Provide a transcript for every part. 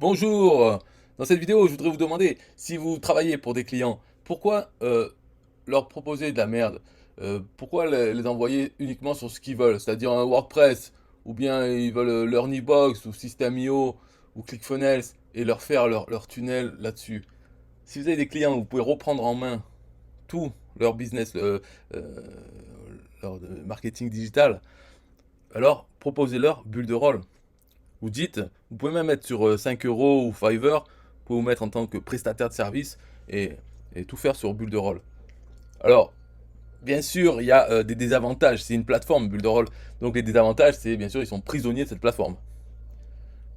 Bonjour! Dans cette vidéo, je voudrais vous demander, si vous travaillez pour des clients, pourquoi leur proposer de la merde? Pourquoi les envoyer uniquement sur ce qu'ils veulent? C'est-à-dire un WordPress, ou bien ils veulent Learnybox, ou System.io, ou ClickFunnels, et leur faire leur tunnel là-dessus. Si vous avez des clients, vous pouvez reprendre en main tout leur business, leur marketing digital, alors proposez-leur bulle de rôle. Vous dites, vous pouvez même mettre sur 5 euros ou Fiverr, vous pouvez vous mettre en tant que prestataire de service et, et tout faire sur Bulle de Rôle. Alors, bien sûr, il y a des désavantages, c'est une plateforme Bulle de Rôle, donc les désavantages, c'est bien sûr, ils sont prisonniers de cette plateforme.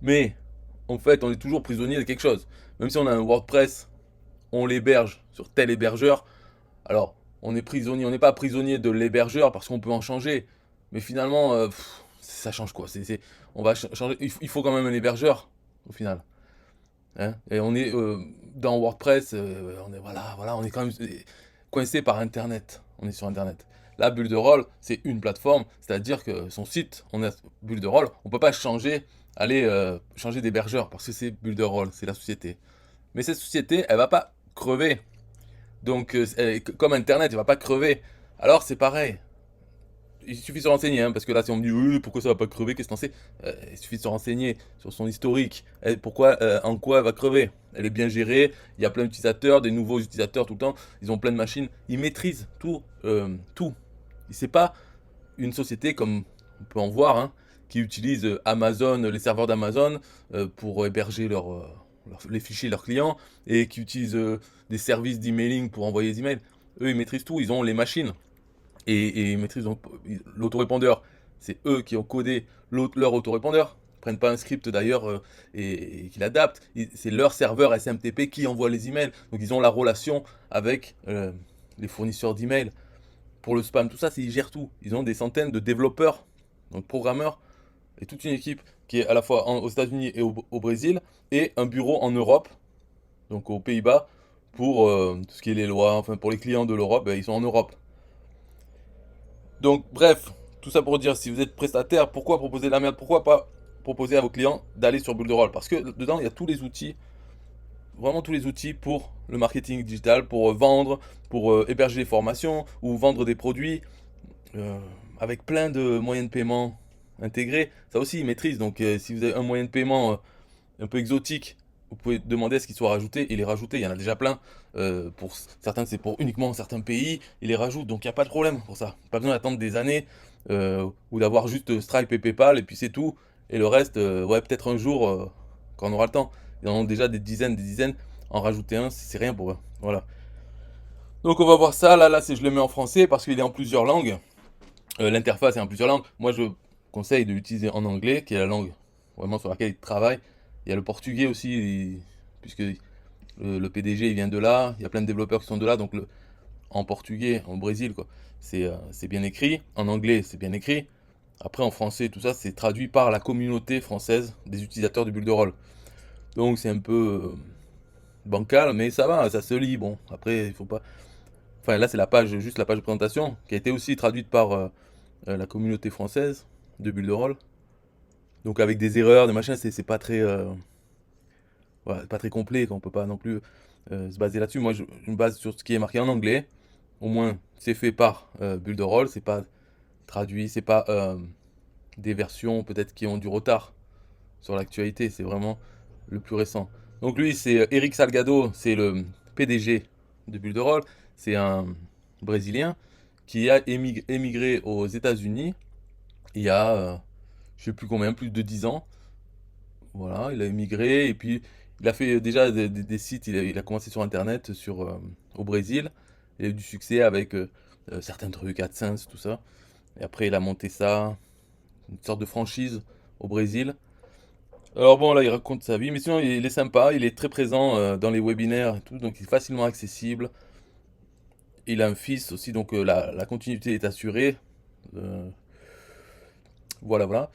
Mais, en fait, on est toujours prisonnier de quelque chose. Même si on a un WordPress, on l'héberge sur tel hébergeur, alors on est prisonnier, on n'est pas prisonnier de l'hébergeur parce qu'on peut en changer, mais finalement, ça change quoi? On va changer, il faut quand même un hébergeur au final. Hein. Et on est dans WordPress, on est quand même coincé par Internet. On est sur Internet. La bulle de rôle, c'est une plateforme, c'est-à-dire que son site, on a bulle de rôle, on peut pas changer, aller changer d'hébergeur parce que c'est bulle de rôle, c'est la société. Mais cette société, elle va pas crever. Donc, comme Internet, elle va pas crever. Alors, c'est pareil. Il suffit de se renseigner, hein, parce que là, si on me dit oui, pourquoi ça va pas crever, qu'est-ce que t'en sais? Il suffit de se renseigner sur son historique. Pourquoi, en quoi elle va crever? Elle est bien gérée, il y a plein d'utilisateurs, des nouveaux utilisateurs tout le temps, ils ont plein de machines, ils maîtrisent tout. Tout. C'est pas une société comme on peut en voir, hein, qui utilise Amazon, les serveurs d'Amazon, pour héberger les fichiers de leurs clients, et qui utilise des services d'emailing pour envoyer des emails. Eux, ils maîtrisent tout, ils ont les machines et ils maîtrisent donc l'autorépondeur. C'est eux qui ont codé leur autorépondeur. Ils prennent pas un script d'ailleurs et qui l'adaptent. C'est leur serveur SMTP qui envoie les emails. Donc ils ont la relation avec les fournisseurs d'emails. Pour le spam, tout ça, ils gèrent tout. Ils ont des centaines de développeurs, donc programmeurs, et toute une équipe qui est à la fois aux États-Unis et au Brésil, et un bureau en Europe, donc aux Pays-Bas, pour tout ce qui est les lois, enfin pour les clients de l'Europe, ben, ils sont en Europe. Donc, bref, tout ça pour dire, si vous êtes prestataire, pourquoi proposer de la merde? Pourquoi pas proposer à vos clients d'aller sur Bulle de Rôle? Parce que dedans, il y a tous les outils, vraiment tous les outils pour le marketing digital, pour vendre, pour héberger des formations ou vendre des produits, euh, avec plein de moyens de paiement intégrés. Ça aussi, ils maîtrisent. Donc, si vous avez un moyen de paiement un peu exotique, vous pouvez demander à ce qu'il soit rajouté et les rajouter. Il y en a déjà plein. Pour certains, c'est pour uniquement certains pays. Ils les rajoutent. Donc il n'y a pas de problème pour ça. Pas besoin d'attendre des années ou d'avoir juste Stripe et PayPal et puis c'est tout. Et le reste, ouais, peut-être un jour quand on aura le temps. Ils en ont déjà des dizaines, des dizaines. En rajouter un, c'est rien pour eux. Voilà. Donc on va voir ça. Là, je le mets en français parce qu'il est en plusieurs langues. L'interface est en plusieurs langues. Moi, je conseille de l'utiliser en anglais, qui est la langue vraiment sur laquelle il travaille. Il y a le portugais aussi, puisque le PDG il vient de là. Il y a plein de développeurs qui sont de là, donc en portugais, au Brésil, quoi, c'est bien écrit. En anglais, c'est bien écrit. Après, en français, tout ça, c'est traduit par la communauté française des utilisateurs de Bulle de Rôle. Donc, c'est un peu bancal, mais ça va, ça se lit. Bon, après, il faut pas. Enfin, là, c'est la page, juste la page de présentation, qui a été aussi traduite par la communauté française de Bulle de Rôle. Donc avec des erreurs, des machins, c'est pas très, voilà, pas très complet, qu'on peut pas non plus se baser là-dessus. Moi, je me base sur ce qui est marqué en anglais. Au moins, c'est fait par Bulle de Rôle, c'est pas traduit, c'est pas des versions peut-être qui ont du retard sur l'actualité. C'est vraiment le plus récent. Donc lui, c'est Eric Salgado, c'est le PDG de Bulle de Rôle. C'est un Brésilien qui a émigré aux États-Unis il y a, je sais plus combien, plus de 10 ans. Voilà, il a émigré et puis il a fait déjà des sites, il a commencé sur Internet, au Brésil. Il a eu du succès avec certains trucs, AdSense, tout ça. Et après, il a monté ça, une sorte de franchise au Brésil. Alors bon, là, il raconte sa vie, mais sinon, il est sympa, il est très présent dans les webinaires et tout, donc il est facilement accessible. Il a un fils aussi, donc la continuité est assurée. Euh, Voilà, voilà.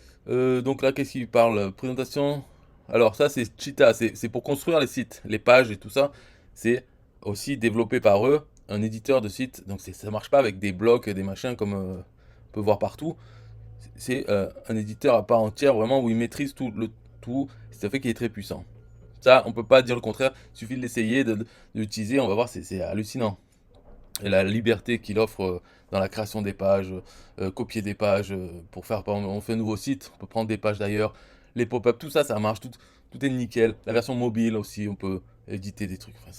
Donc là, qu'est-ce qu'il parle? Présentation. Alors ça, c'est Cheetah, c'est pour construire les sites, les pages et tout ça. C'est aussi développé par eux, un éditeur de site. Donc ça marche pas avec des blocs, des machins comme on peut voir partout. C'est un éditeur à part entière, vraiment, où il maîtrise tout, ça fait qu'il est très puissant. Ça, on peut pas dire le contraire. Il suffit de l'essayer, de l'utiliser. On va voir, c'est hallucinant. Et la liberté qu'il offre dans la création des pages, copier des pages pour faire, par exemple, on fait un nouveau site, on peut prendre des pages d'ailleurs, les pop-up, tout ça, ça marche, tout est nickel. La version mobile aussi, on peut éditer des trucs. Enfin,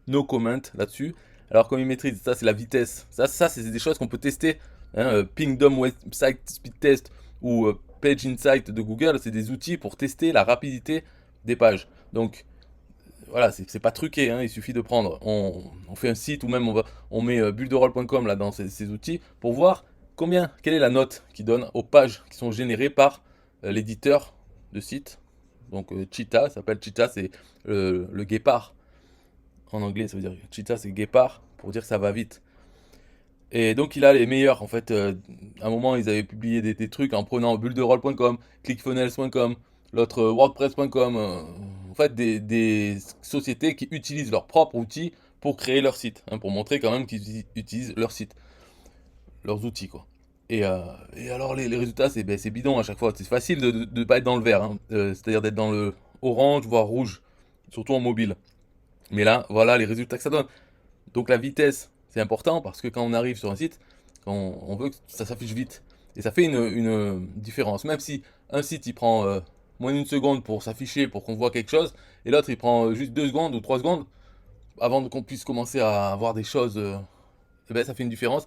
no comment là-dessus. Alors, comme il maîtrise, ça, c'est la vitesse. Ça c'est des choses qu'on peut tester. Hein, Pingdom Website Speed Test ou Page Insight de Google, c'est des outils pour tester la rapidité des pages. Donc, voilà, c'est pas truqué, hein, il suffit de prendre, on fait un site ou même on met bullderall.com là dans ces outils pour voir quelle est la note qui donne aux pages qui sont générées par l'éditeur de site. Donc Cheetah, ça s'appelle Cheetah, c'est le guépard en anglais, ça veut dire Cheetah c'est guépard pour dire que ça va vite. Et donc il a les meilleurs en fait. À un moment ils avaient publié des trucs en prenant bullderall.com, clickfunnels.com, l'autre wordpress.com. En fait des sociétés qui utilisent leurs propres outils pour créer leur site, hein, pour montrer quand même qu'ils utilisent leur site, leurs outils quoi. Et alors les résultats c'est bidon à chaque fois. C'est facile de pas être dans le vert, hein. C'est-à-dire d'être dans le orange voire rouge, surtout en mobile. Mais là voilà les résultats que ça donne. Donc la vitesse, c'est important parce que quand on arrive sur un site, quand on veut que ça s'affiche vite. Et ça fait une différence. Même si un site il prend moins d'une seconde pour s'afficher, pour qu'on voit quelque chose, et l'autre il prend juste 2 secondes ou 3 secondes avant qu'on puisse commencer à avoir des choses, eh ben, ça fait une différence.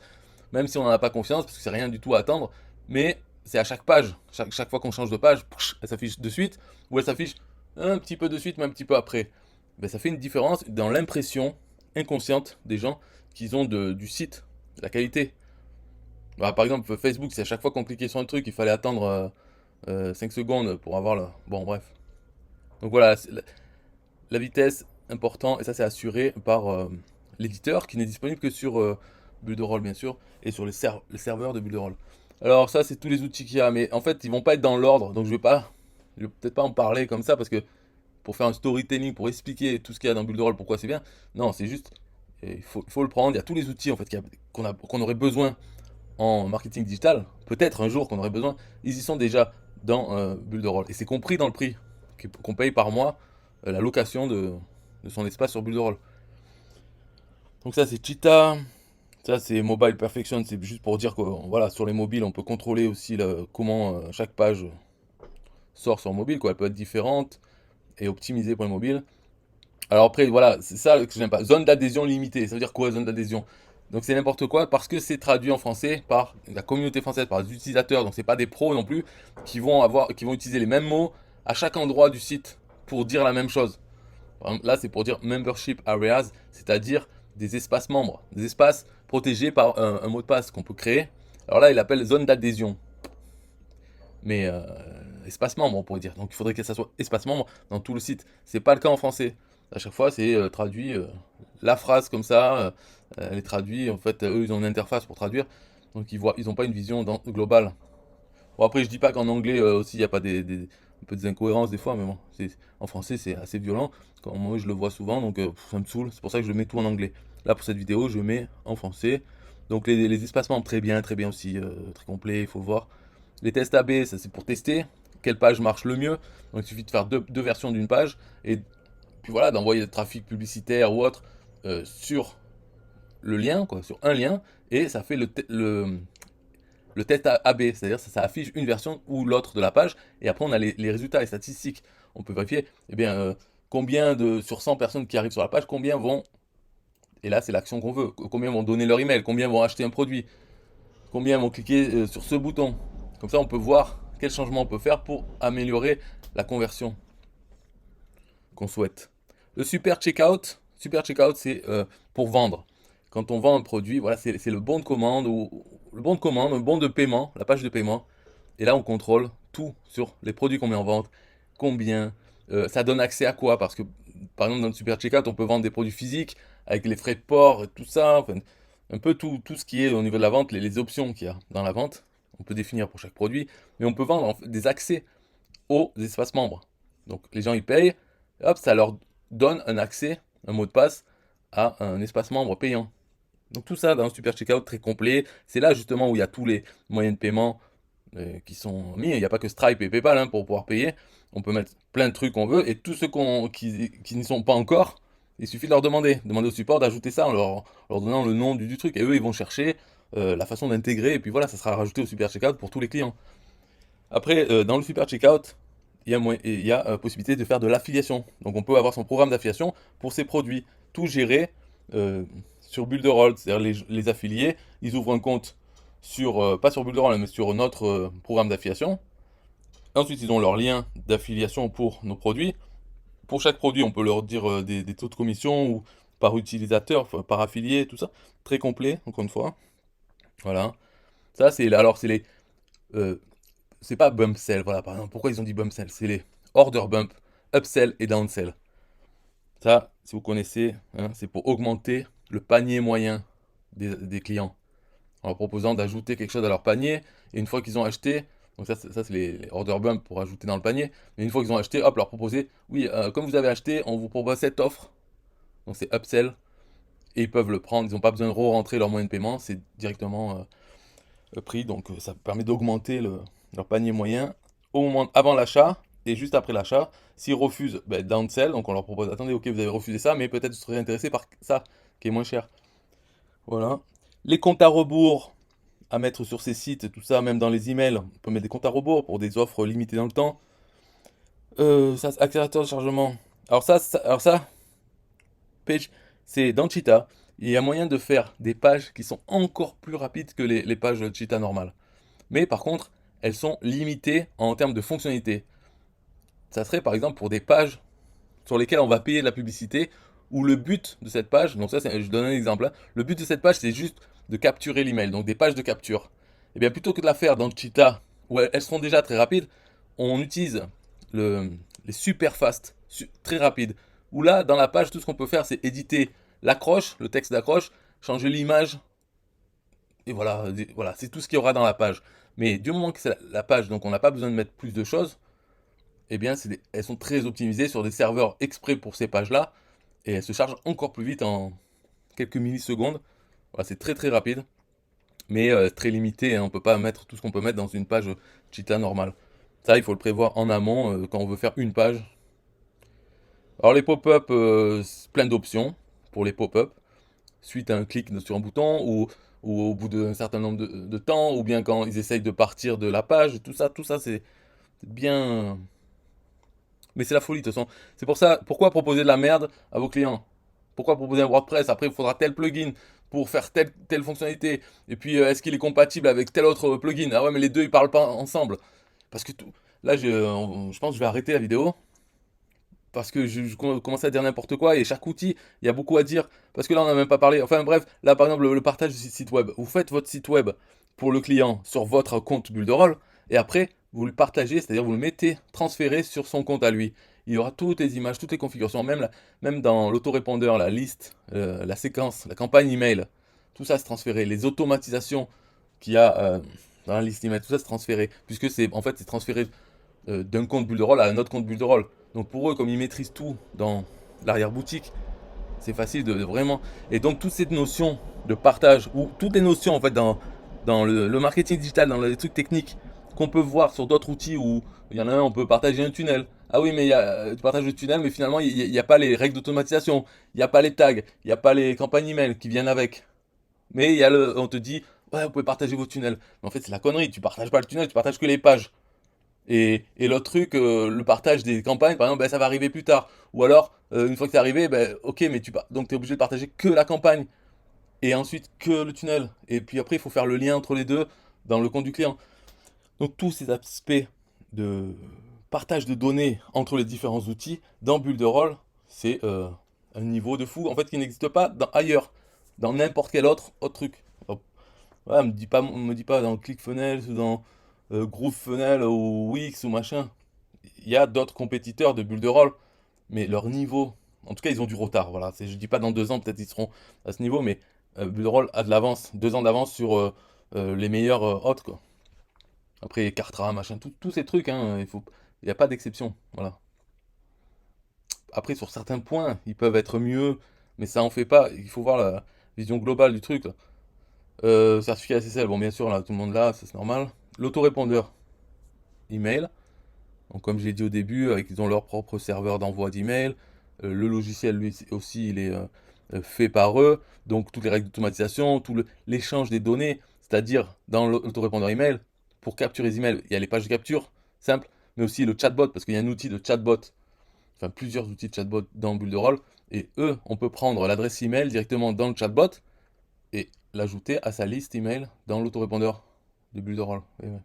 Même si on n'en a pas confiance, parce que c'est rien du tout à attendre, mais c'est à chaque page. Chaque fois qu'on change de page, elle s'affiche de suite, ou elle s'affiche un petit peu de suite, mais un petit peu après. Ben, ça fait une différence dans l'impression inconsciente des gens qu'ils ont du site, de la qualité. Bah, par exemple, Facebook, c'est à chaque fois qu'on cliquait sur un truc, il fallait attendre 5 secondes pour avoir le... Bon, bref. Donc voilà, la vitesse, important, et ça c'est assuré par l'éditeur qui n'est disponible que sur Builderall, bien sûr, et sur les serveurs de Builderall. Alors ça, c'est tous les outils qu'il y a, mais en fait, ils vont pas être dans l'ordre, donc je vais peut-être pas en parler comme ça, parce que pour faire un storytelling, pour expliquer tout ce qu'il y a dans Builderall, pourquoi c'est bien, non, c'est juste, il faut le prendre, il y a tous les outils en fait qu'on aurait besoin en marketing digital, peut-être un jour qu'on aurait besoin, ils y sont déjà dans Builderall. Et c'est compris dans le prix qu'on paye par mois, la location de son espace sur Builderall. Donc ça c'est Cheetah, ça c'est Mobile Perfection, c'est juste pour dire que voilà, sur les mobiles on peut contrôler aussi comment chaque page sort sur mobile, quoi. Elle peut être différente et optimisée pour les mobiles. Alors après, voilà, c'est ça que j'aime pas. Zone d'adhésion limitée. Ça veut dire quoi, zone d'adhésion? Donc c'est n'importe quoi parce que c'est traduit en français par la communauté française, par les utilisateurs. Donc c'est pas des pros non plus qui vont utiliser les mêmes mots à chaque endroit du site pour dire la même chose. Par exemple, là, c'est pour dire membership areas, c'est-à-dire des espaces membres, des espaces protégés par un mot de passe qu'on peut créer. Alors là, il appelle zone d'adhésion. Mais espace membre, on pourrait dire. Donc il faudrait que ça soit espace membre dans tout le site. C'est pas le cas en français. À chaque fois, c'est traduit la phrase comme ça. Elle est traduite. En fait, eux, ils ont une interface pour traduire. Donc ils ont pas une vision globale. Bon, après, je dis pas qu'en anglais aussi, il n'y a pas un peu des incohérences des fois, mais bon, en français, c'est assez violent. Comme moi, je le vois souvent, donc ça me saoule. C'est pour ça que je mets tout en anglais. Là, pour cette vidéo, je mets en français. Donc les espacements, très bien aussi, très complet, il faut le voir. Les tests AB, ça c'est pour tester quelle page marche le mieux. Donc il suffit de faire deux versions d'une page et puis voilà, d'envoyer le trafic publicitaire ou autre sur le lien, quoi, sur un lien, et ça fait le test AB, c'est-à-dire ça affiche une version ou l'autre de la page, et après on a les résultats, les statistiques. On peut vérifier, eh bien, sur 100 personnes qui arrivent sur la page, combien vont, et là c'est l'action qu'on veut, combien vont donner leur email, combien vont acheter un produit, combien vont cliquer sur ce bouton. Comme ça on peut voir quel changement on peut faire pour améliorer la conversion qu'on souhaite. Le super checkout c'est pour vendre. Quand on vend un produit, voilà, c'est le bon de commande ou le bon de commande, le bon de paiement, la page de paiement. Et là, on contrôle tout sur les produits qu'on met en vente, combien, ça donne accès à quoi. Parce que, par exemple, dans le super checkout, on peut vendre des produits physiques avec les frais de port et tout ça. Enfin, un peu tout ce qui est au niveau de la vente, les options qu'il y a dans la vente. On peut définir pour chaque produit. Mais on peut vendre en fait, des accès aux espaces membres. Donc, les gens, ils payent. Hop, ça leur donne un accès, un mot de passe à un espace membre payant. Donc tout ça dans un super checkout très complet. C'est là justement où il y a tous les moyens de paiement qui sont mis. Il n'y a pas que Stripe et PayPal hein, pour pouvoir payer. On peut mettre plein de trucs qu'on veut, et tous ceux qui n'y sont pas encore, il suffit de leur demander au support d'ajouter ça en leur donnant le nom du truc, et eux ils vont chercher la façon d'intégrer, et puis voilà, ça sera rajouté au super checkout pour tous les clients. Après, dans le super checkout, il y a possibilité de faire de l'affiliation. Donc on peut avoir son programme d'affiliation pour ses produits, tout géré sur Builderall. C'est-à-dire les affiliés, ils ouvrent un compte pas sur Builderall, mais sur notre programme d'affiliation. Ensuite, ils ont leur lien d'affiliation pour nos produits. Pour chaque produit, on peut leur dire des taux de commission ou par utilisateur, enfin, par affilié, tout ça. Très complet, encore une fois. Voilà. Ça, c'est les, euh, c'est pas bump sell, voilà, par exemple. Pourquoi ils ont dit bump sell? C'est les order bump, upsell et downsell. Ça, si vous connaissez, hein, c'est pour augmenter le panier moyen des clients en leur proposant d'ajouter quelque chose à leur panier. Et une fois qu'ils ont acheté, donc ça c'est les order bump pour ajouter dans le panier. Mais une fois qu'ils ont acheté, hop, leur proposer, oui, comme vous avez acheté, on vous propose cette offre. Donc c'est upsell. Et ils peuvent le prendre, ils n'ont pas besoin de re-rentrer leur moyen de paiement, c'est directement pris. Donc ça permet d'augmenter leur panier moyen avant l'achat et juste après l'achat. S'ils refusent, ben, downsell, donc on leur propose, attendez, ok, vous avez refusé ça, mais peut-être vous serez intéressé par ça, qui est moins cher. Voilà. Les comptes à rebours à mettre sur ces sites, tout ça, même dans les emails, on peut mettre des comptes à rebours pour des offres limitées dans le temps. Ça, accélérateur de chargement. Alors ça, page, c'est dans Cheetah. Il y a moyen de faire des pages qui sont encore plus rapides que les pages Cheetah normales. Mais par contre, elles sont limitées en termes de fonctionnalité. Ça serait par exemple pour des pages sur lesquelles on va payer de la publicité, où le but de cette page, donc ça je donne un exemple, hein, le but de cette page c'est juste de capturer l'email, donc des pages de capture. Et bien plutôt que de la faire dans Cheetah, où elles seront déjà très rapides, on utilise les super fast, très rapides, où là dans la page tout ce qu'on peut faire c'est éditer l'accroche, le texte d'accroche, changer l'image, et voilà, voilà c'est tout ce qu'il y aura dans la page. Mais du moment que c'est la page, donc on n'a pas besoin de mettre plus de choses, eh bien, elles sont très optimisées sur des serveurs exprès pour ces pages-là, et elles se chargent encore plus vite en quelques millisecondes. Voilà, c'est très très rapide, mais très limité, hein. On peut pas mettre tout ce qu'on peut mettre dans une page Cheetah normale. Ça, il faut le prévoir en amont quand on veut faire une page. Alors les pop-up, plein d'options pour les pop-up, suite à un clic sur un bouton, ou au bout d'un certain nombre de temps, ou bien quand ils essayent de partir de la page, tout ça c'est bien. Mais c'est la folie de toute façon. C'est pour ça, pourquoi proposer de la merde à vos clients? Pourquoi proposer un WordPress? Après, il faudra tel plugin pour faire telle fonctionnalité. Et puis, est-ce qu'il est compatible avec tel autre plugin? Ah ouais, mais les deux, ils parlent pas ensemble. Parce que tout. Là, je pense que je vais arrêter la vidéo. Parce que je commence à dire n'importe quoi. Et chaque outil, il y a beaucoup à dire. Parce que là, on n'a même pas parlé. Enfin, bref, là, par exemple, le partage du site web. Vous faites votre site web pour le client sur votre compte Builderall. Et après, vous le partagez, c'est-à-dire vous le mettez transféré sur son compte à lui. Il y aura toutes les images, toutes les configurations, même dans l'autorépondeur, la liste, la séquence, la campagne email. Tout ça, c'est transféré. Les automatisations qu'il y a dans la liste email, tout ça, c'est transféré. Puisque c'est transféré d'un compte Builderall à un autre compte Builderall. Donc pour eux, comme ils maîtrisent tout dans l'arrière-boutique, c'est facile de vraiment. Et donc toutes ces notions de partage, ou toutes les notions en fait dans le marketing digital, dans les trucs techniques qu'on peut voir sur d'autres outils où il y en a un, on peut partager un tunnel. Ah oui, mais tu partages le tunnel, mais finalement il n'y a pas les règles d'automatisation, il n'y a pas les tags, il n'y a pas les campagnes email qui viennent avec. Mais on te dit, ouais, vous pouvez partager vos tunnels. Mais en fait, c'est la connerie, tu partages pas le tunnel, tu partages que les pages. Et l'autre truc, le partage des campagnes, par exemple, ben, ça va arriver plus tard. Ou alors, une fois que c'est arrivé, ben, ok, mais donc tu es obligé de partager que la campagne. Et ensuite que le tunnel. Et puis après, il faut faire le lien entre les deux dans le compte du client. Donc tous ces aspects de partage de données entre les différents outils dans Builderall, c'est un niveau de fou, en fait, qui n'existe pas ailleurs, dans n'importe quel autre truc. Hop. Ouais, me dis pas dans ClickFunnels ou dans GrooveFunnels ou Wix ou machin. Il y a d'autres compétiteurs de Builderall, mais leur niveau, en tout cas, ils ont du retard. Voilà, je dis pas dans 2 ans, peut-être ils seront à ce niveau, mais Builderall a de l'avance, 2 ans d'avance sur les meilleurs autres, quoi. Après, Kartra, machin, tous ces trucs, hein, il n'y a pas d'exception. Voilà. Après, sur certains points, ils peuvent être mieux, mais ça en fait pas. Il faut voir la vision globale du truc, là. Certificat SSL, bon, bien sûr, là, tout le monde l'a, c'est normal. L'autorépondeur email. Donc, comme je l'ai dit au début, ils ont leur propre serveur d'envoi d'email. Le logiciel, lui aussi, il est fait par eux. Donc, toutes les règles d'automatisation, l'échange des données, c'est-à-dire dans l'autorépondeur email, pour capturer les emails, il y a les pages de capture, simple, mais aussi le chatbot, parce qu'il y a un outil de chatbot, enfin plusieurs outils de chatbot dans Bulle de Rôle, et eux, on peut prendre l'adresse email directement dans le chatbot et l'ajouter à sa liste email dans l'autorépondeur de Bulle de Rôle. Et ouais.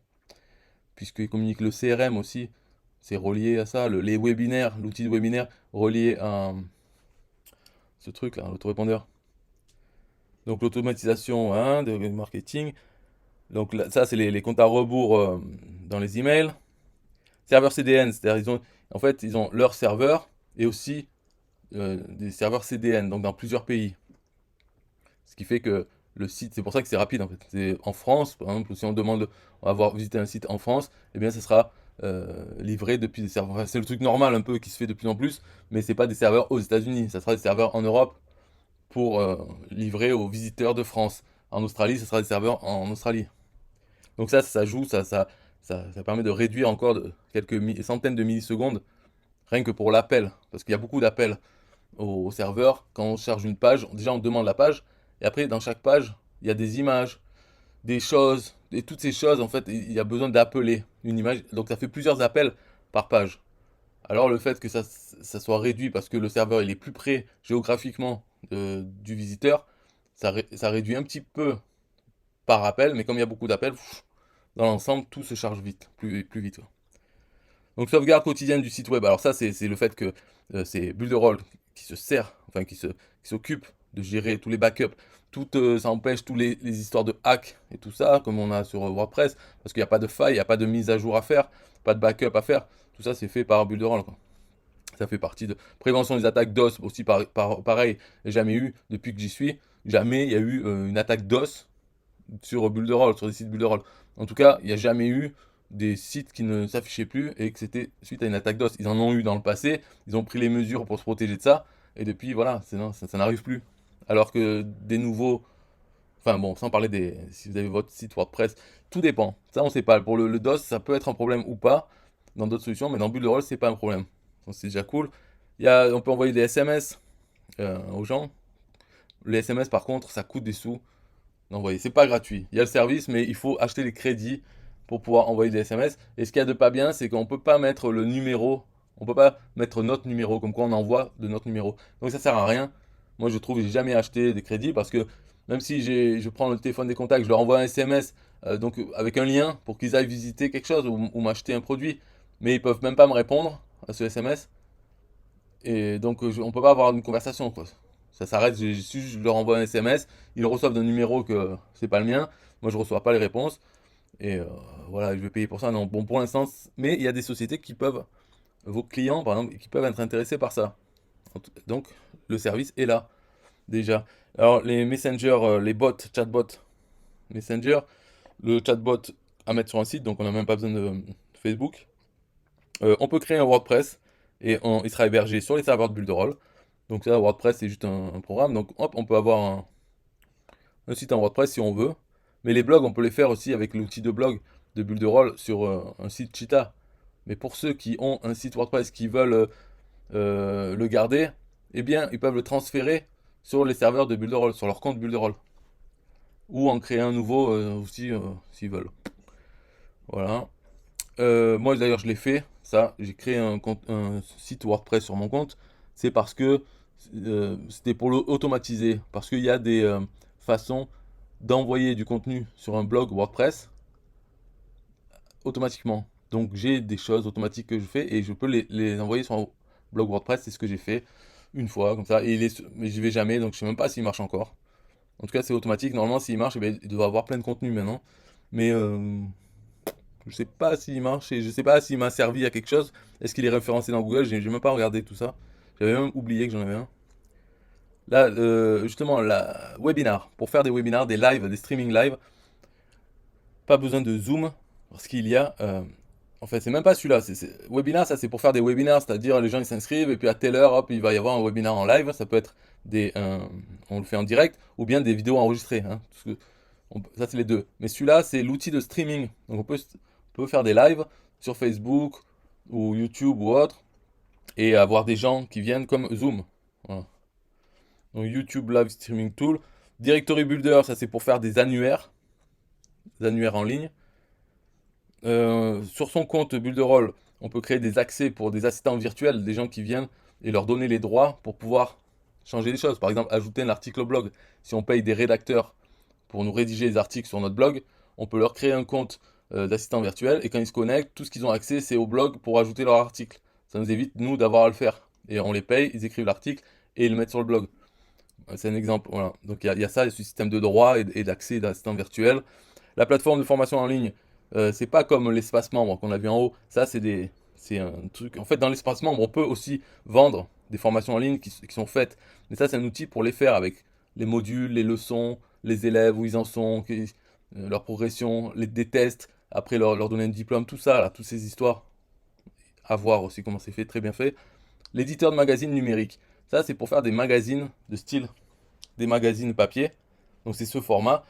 Puisqu'ils communiquent le CRM aussi, c'est relié à ça, les webinaires, l'outil de webinaire relié à ce truc là, l'autorépondeur. Donc l'automatisation hein, de marketing. Donc là, ça c'est les comptes à rebours dans les emails. Serveur CDN, c'est-à-dire en fait ils ont leur serveur et aussi des serveurs CDN, donc dans plusieurs pays. Ce qui fait que le site, c'est pour ça que c'est rapide en fait. C'est en France, par exemple, si on demande, on va voir visiter un site en France, eh bien ça sera livré depuis des serveurs. Enfin, c'est le truc normal un peu qui se fait de plus en plus, mais c'est pas des serveurs aux États-Unis, ça sera des serveurs en Europe pour livrer aux visiteurs de France. En Australie, ça sera des serveurs en Australie. Donc ça joue, ça permet de réduire encore de quelques centaines de millisecondes, rien que pour l'appel, parce qu'il y a beaucoup d'appels au serveur. Quand on charge une page, déjà on demande la page, et après dans chaque page, il y a des images, des choses, et toutes ces choses, en fait, il y a besoin d'appeler une image, donc ça fait plusieurs appels par page. Alors le fait que ça soit réduit parce que le serveur il est plus près géographiquement du visiteur, ça réduit un petit peu par appel, mais comme il y a beaucoup d'appels, dans l'ensemble, tout se charge vite, plus vite. Quoi. Donc sauvegarde quotidienne du site web. Alors ça, c'est le fait que c'est Builderall qui se sert, enfin qui s'occupe de gérer tous les backups. Ça empêche tous les histoires de hack et tout ça, comme on a sur WordPress, parce qu'il n'y a pas de faille, il n'y a pas de mise à jour à faire, pas de backup à faire. Tout ça, c'est fait par Builderall. Quoi. Ça fait partie de prévention des attaques DOS aussi, pareil. Jamais eu, depuis que j'y suis, jamais il y a eu une attaque DOS sur Builderall, sur des sites Builderall. En tout cas, il n'y a jamais eu des sites qui ne s'affichaient plus et que c'était suite à une attaque DOS. Ils en ont eu dans le passé, ils ont pris les mesures pour se protéger de ça, et depuis, voilà, non, ça n'arrive plus. Alors que des nouveaux, enfin bon, sans parler si vous avez votre site WordPress, tout dépend. Ça, on sait pas. Pour le DOS, ça peut être un problème ou pas dans d'autres solutions, mais dans Builderall, c'est pas un problème. Donc c'est déjà cool. On peut envoyer des SMS aux gens. Les SMS, par contre, ça coûte des sous d'envoyer. C'est pas gratuit. Il y a le service, mais il faut acheter les crédits pour pouvoir envoyer des SMS. Et ce qu'il y a de pas bien, c'est qu'on peut pas mettre le numéro. On peut pas mettre notre numéro, comme quoi on envoie de notre numéro. Donc ça sert à rien. Moi, je trouve que j'ai jamais acheté des crédits parce que même si je prends le téléphone des contacts, je leur envoie un SMS donc avec un lien pour qu'ils aillent visiter quelque chose ou m'acheter un produit, mais ils peuvent même pas me répondre à ce SMS. Et donc, on peut pas avoir une conversation, quoi. Ça s'arrête, je leur envoie un SMS, ils reçoivent d'un numéro que c'est pas le mien, moi je reçois pas les réponses, et voilà, je vais payer pour ça. Non, bon, pour l'instant, mais il y a des sociétés qui peuvent, vos clients par exemple, qui peuvent être intéressés par ça. Donc, le service est là, déjà. Alors, les messengers, les bots, chatbots, messenger, le chatbot à mettre sur un site, donc on n'a même pas besoin de Facebook. On peut créer un WordPress et il sera hébergé sur les serveurs de Builderall. Donc ça, WordPress, c'est juste un programme. Donc hop, on peut avoir un site en WordPress si on veut. Mais les blogs, on peut les faire aussi avec l'outil de blog de Builderall sur un site Cheetah. Mais pour ceux qui ont un site WordPress qui veulent le garder, eh bien, ils peuvent le transférer sur les serveurs de Builderall, sur leur compte Builderall. Ou en créer un nouveau aussi s'ils veulent. Voilà. Moi d'ailleurs je l'ai fait, ça, j'ai créé un site WordPress sur mon compte, c'est parce que c'était pour l'automatiser, parce qu'il y a des façons d'envoyer du contenu sur un blog WordPress automatiquement. Donc j'ai des choses automatiques que je fais et je peux les envoyer sur un blog WordPress, c'est ce que j'ai fait une fois comme ça, mais j'y vais jamais, donc je sais même pas s'il marche encore. En tout cas c'est automatique, normalement s'il marche, eh bien, il doit avoir plein de contenu maintenant, mais je sais pas s'il marche et je sais pas s'il m'a servi à quelque chose. Est-ce qu'il est référencé dans Google? J'ai même pas regardé tout ça. J'avais même oublié que j'en avais un. Là, justement, la webinar. Pour faire des webinars, des lives, des streaming live, pas besoin de Zoom parce qu'il y a. En fait, c'est même pas celui-là. Webinar, ça c'est pour faire des webinars, c'est-à-dire les gens ils s'inscrivent et puis à telle heure, hop, il va y avoir un webinar en live. Ça peut être on le fait en direct ou bien des vidéos enregistrées. Hein, ça c'est les deux. Mais celui-là, c'est l'outil de streaming. Donc on peut faire des lives sur Facebook ou YouTube ou autre, et avoir des gens qui viennent comme Zoom. Voilà. Donc YouTube Live Streaming Tool. Directory Builder, ça c'est pour faire des annuaires en ligne. Sur son compte Builderall, on peut créer des accès pour des assistants virtuels, des gens qui viennent et leur donner les droits pour pouvoir changer les choses. Par exemple, ajouter un article au blog. Si on paye des rédacteurs pour nous rédiger les articles sur notre blog, on peut leur créer un compte d'assistant virtuel et quand ils se connectent, tout ce qu'ils ont accès, c'est au blog pour ajouter leur article. Ça nous évite, nous, d'avoir à le faire. Et on les paye, ils écrivent l'article et ils le mettent sur le blog. C'est un exemple. Voilà. Donc il y a ça, ce système de droit et d'accès d'assistant virtuel. La plateforme de formation en ligne, c'est pas comme l'espace membre qu'on a vu en haut. Ça, c'est un truc. En fait, dans l'espace membre, on peut aussi vendre des formations en ligne qui sont faites. Mais ça, c'est un outil pour les faire avec les modules, les leçons, les élèves, où ils en sont, leur progression, des tests, après leur donner un diplôme, tout ça, là, toutes ces histoires. À voir aussi comment c'est fait, très bien fait. L'éditeur de magazines numérique. Ça, c'est pour faire des magazines de style, des magazines papier. Donc, c'est ce format.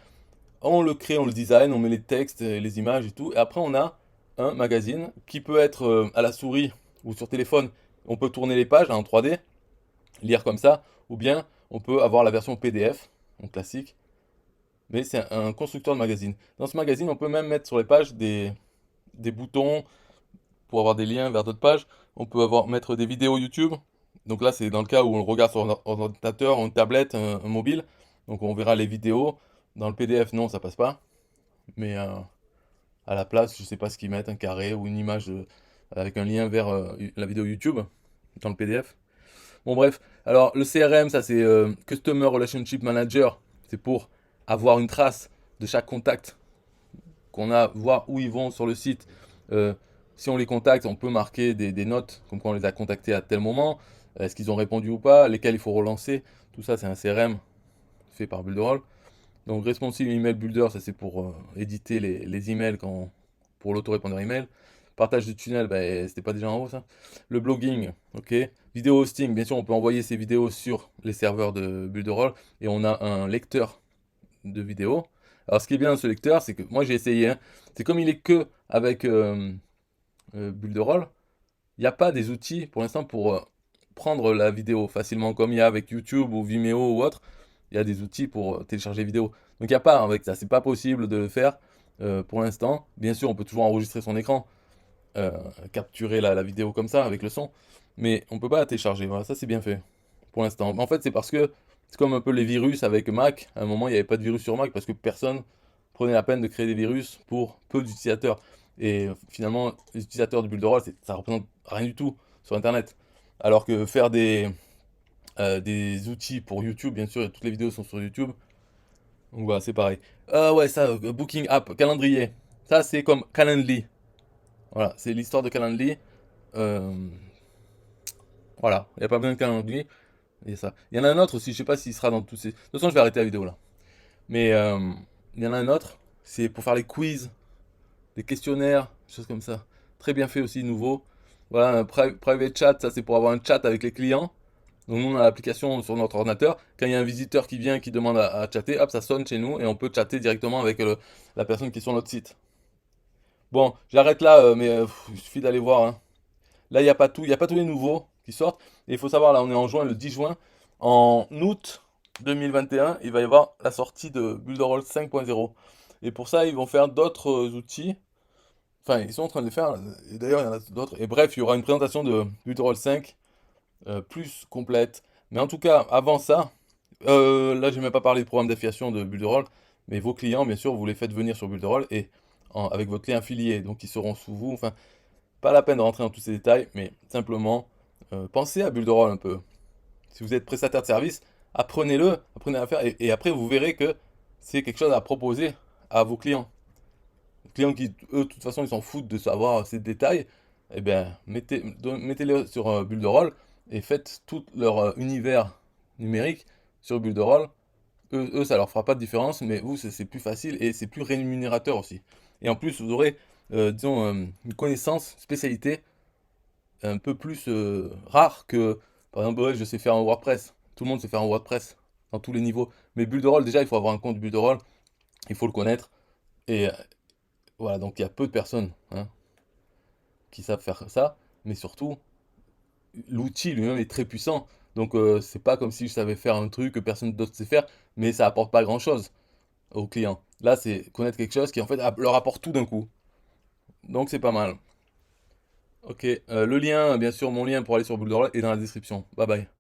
On le crée, on le design, on met les textes, les images et tout. Et après, on a un magazine qui peut être à la souris ou sur téléphone. On peut tourner les pages en 3D, lire comme ça, ou bien on peut avoir la version PDF, donc classique. Mais c'est un constructeur de magazine. Dans ce magazine, on peut même mettre sur les pages des boutons pour avoir des liens vers d'autres pages. On peut mettre des vidéos YouTube. Donc là, c'est dans le cas où on le regarde sur un ordinateur, une tablette, un mobile. Donc on verra les vidéos. Dans le PDF, non, ça passe pas. Mais à la place, je sais pas ce qu'ils mettent, un carré ou une image avec un lien vers la vidéo YouTube dans le PDF. Bon bref, alors le CRM, ça c'est Customer Relationship Manager. C'est pour avoir une trace de chaque contact qu'on a, voir où ils vont sur le site. Euh, si on les contacte, on peut marquer des notes, comme quoi on les a contactés à tel moment, est-ce qu'ils ont répondu ou pas, lesquels il faut relancer. Tout ça, c'est un CRM fait par Builderall. Donc Responsive Email Builder, ça c'est pour éditer les emails pour l'autorépondeur email. Partage de tunnel, ben, c'était pas déjà en haut ça. Le blogging, ok. Vidéo hosting, bien sûr, on peut envoyer ces vidéos sur les serveurs de Builderall et on a un lecteur de vidéos. Alors ce qui est bien dans ce lecteur, c'est que moi j'ai essayé, hein. C'est comme il est que avec Builderall, il n'y a pas des outils pour l'instant pour prendre la vidéo facilement comme il y a avec YouTube ou Vimeo ou autre. Il y a des outils pour télécharger vidéo. Donc il n'y a pas avec ça, c'est pas possible de le faire pour l'instant. Bien sûr, on peut toujours enregistrer son écran, euh, capturer la vidéo comme ça avec le son, mais on peut pas la télécharger. Voilà, ça c'est bien fait pour l'instant. En fait, c'est parce que c'est comme un peu les virus avec Mac. À un moment, il n'y avait pas de virus sur Mac parce que personne prenait la peine de créer des virus pour peu d'utilisateurs. Et finalement, les utilisateurs de Builderall, ça représente rien du tout sur Internet. Alors que faire des outils pour YouTube, bien sûr, et toutes les vidéos sont sur YouTube. Donc voilà, c'est pareil. Ah ouais, ça, Booking App, calendrier. Ça, c'est comme Calendly. Voilà, c'est l'histoire de Calendly. Euh, voilà, il n'y a pas besoin de Calendly. Et ça. Il y en a un autre aussi, je sais pas s'il sera dans tous ces. De toute façon, je vais arrêter la vidéo là. Mais il y en a un autre, c'est pour faire les quiz, des questionnaires, des choses comme ça. Très bien fait aussi, nouveau. Voilà, un private chat, ça c'est pour avoir un chat avec les clients. Donc nous on a l'application sur notre ordinateur. Quand il y a un visiteur qui vient, qui demande à chatter, hop, ça sonne chez nous et on peut chatter directement avec la personne qui est sur notre site. Bon, j'arrête là, mais il suffit d'aller voir, hein. Là, il n'y a pas tout, il n'y a pas tous les nouveaux qui sortent. Et il faut savoir, là, on est en juin, le 10 juin. En août 2021, il va y avoir la sortie de Builderall 5.0. Et pour ça, ils vont faire d'autres outils. Enfin, ils sont en train de le faire. Et d'ailleurs, il y en a d'autres. Et bref, il y aura une présentation de Builderall 5 plus complète. Mais en tout cas, avant ça, là, je n'ai même pas parlé de programme d'affiliation de Builderall. Mais vos clients, bien sûr, vous les faites venir sur Builderall et avec votre lien affilié. Donc, ils seront sous vous. Enfin, pas la peine de rentrer dans tous ces détails, mais simplement pensez à Builderall un peu. Si vous êtes prestataire de service, apprenez-le, apprenez à faire, et après vous verrez que c'est quelque chose à proposer à vos clients. Les clients qui, eux, de toute façon, ils s'en foutent de savoir ces détails, eh bien, mettez-les sur Builderall et faites tout leur univers numérique sur Builderall. Eux, ça leur fera pas de différence, mais vous, c'est plus facile et c'est plus rémunérateur aussi. Et en plus, vous aurez, disons, une connaissance, spécialité un peu plus rare que, par exemple, ouais, je sais faire un WordPress. Tout le monde sait faire un WordPress dans tous les niveaux. Mais Builderall, déjà, il faut avoir un compte Builderall, il faut le connaître. Et voilà, donc il y a peu de personnes, hein, qui savent faire ça. mais surtout, l'outil lui-même est très puissant. Donc c'est pas comme si je savais faire un truc que personne d'autre sait faire, mais ça apporte pas grand-chose aux clients. Là, c'est connaître quelque chose qui en fait leur apporte tout d'un coup. Donc c'est pas mal. Ok, le lien, bien sûr, mon lien pour aller sur Boulderall est dans la description. Bye bye.